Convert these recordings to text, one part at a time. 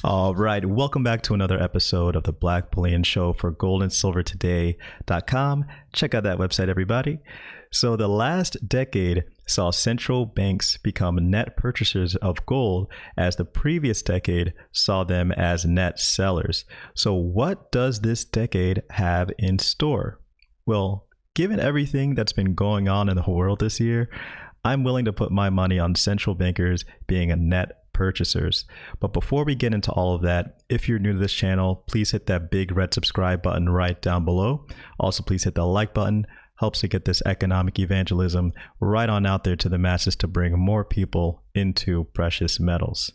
All right, welcome back to another episode of the Black Bullion Show for goldandsilvertoday.com. Check out that website, everybody. So the last decade saw central banks become net purchasers of gold, as the previous decade saw them as net sellers. So what does this decade have in store? Well, given everything that's been going on in the world this year, I'm willing to put my money on central bankers being a net purchasers. But before we get into all of that, if you're new to this channel, please hit that big red subscribe button right down below. Also, please hit the like button. Helps to get this economic evangelism right on out there to the masses to bring more people into precious metals.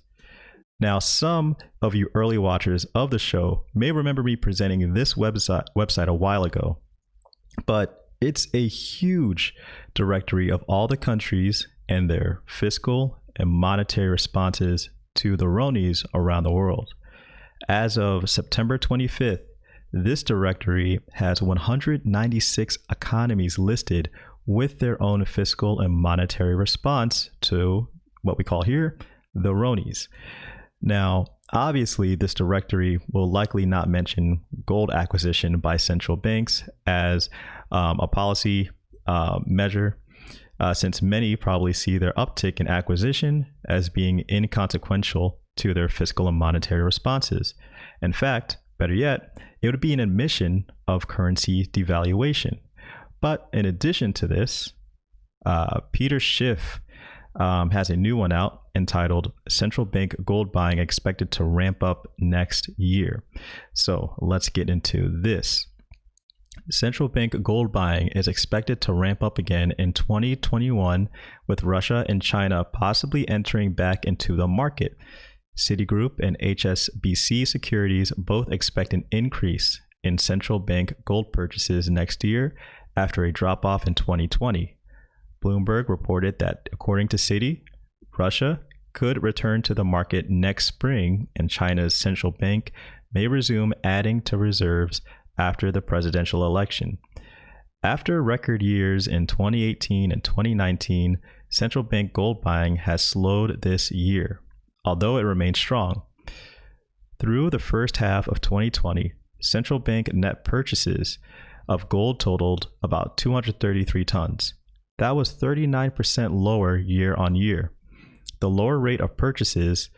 Now, some of you early watchers of the show may remember me presenting this website a while ago, but it's a huge directory of all the countries and their fiscal and monetary responses to the ronies around the world. As of September 25th, this directory has 196 economies listed with their own fiscal and monetary response to what we call here the ronies. Now, obviously, this directory will likely not mention gold acquisition by central banks as a policy measure, since many probably see their uptick in acquisition as being inconsequential to their fiscal and monetary responses. In fact, better yet, it would be an admission of currency devaluation. But in addition to this, Peter Schiff has a new one out entitled Central Bank Gold Buying Expected to Ramp Up Next Year. So let's get into this. Central bank gold buying is expected to ramp up again in 2021, with Russia and China possibly entering back into the market. Citigroup and HSBC Securities both expect an increase in central bank gold purchases next year after a drop-off in 2020. Bloomberg reported that, according to Citi, Russia could return to the market next spring, and China's central bank may resume adding to reserves after the presidential election. After record years in 2018 and 2019, central bank gold buying has slowed this year, although it remains strong. Through the first half of 2020, central bank net purchases of gold totaled about 233 tons. That was 39% lower year on year. The lower rate of purchases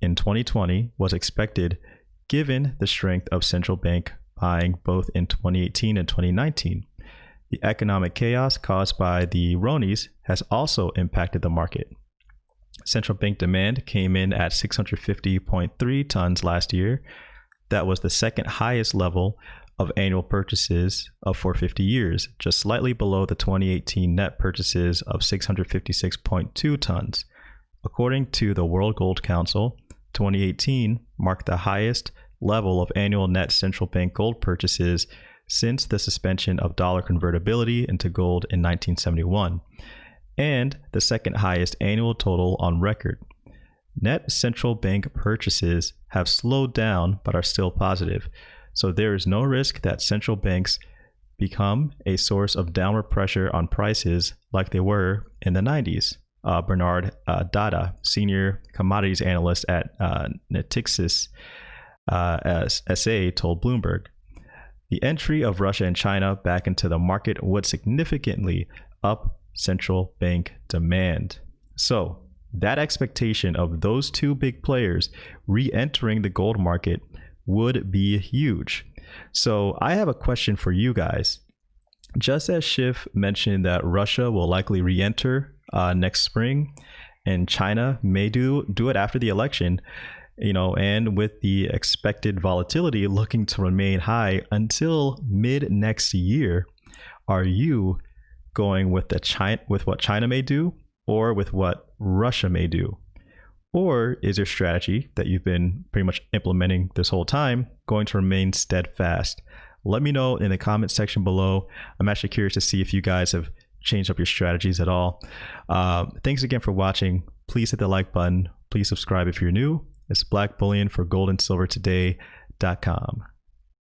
in 2020 was expected given the strength of central bank buying both in 2018 and 2019. The economic chaos caused by the ronies has also impacted the market. Central bank demand came in at 650.3 tons last year. That was the second highest level of annual purchases for 50 years, just slightly below the 2018 net purchases of 656.2 tons. According to the World Gold Council, 2018 marked the highest level of annual net central bank gold purchases since the suspension of dollar convertibility into gold in 1971, and the second highest annual total on record. Net central bank purchases have slowed down but are still positive, so there is no risk that central banks become a source of downward pressure on prices like they were in the 90s. Bernard Dada, senior commodities analyst at Natixis SA, told Bloomberg. The entry of Russia and China back into the market would significantly up central bank demand. So that expectation of those two big players re-entering the gold market would be huge. So I have a question for you guys. Just as Schiff mentioned that Russia will likely re-enter next spring, and China may do it after the election, and with the expected volatility looking to remain high until mid next year, are you going with what China may do, or with what Russia may do? Or is your strategy that you've been pretty much implementing this whole time going to remain steadfast? Let me know in the comment section below. I'm actually curious to see if you guys have changed up your strategies at all. Thanks again for watching. Please hit the like button. Please subscribe if you're new. It's Black Bullion for goldandsilvertoday.com.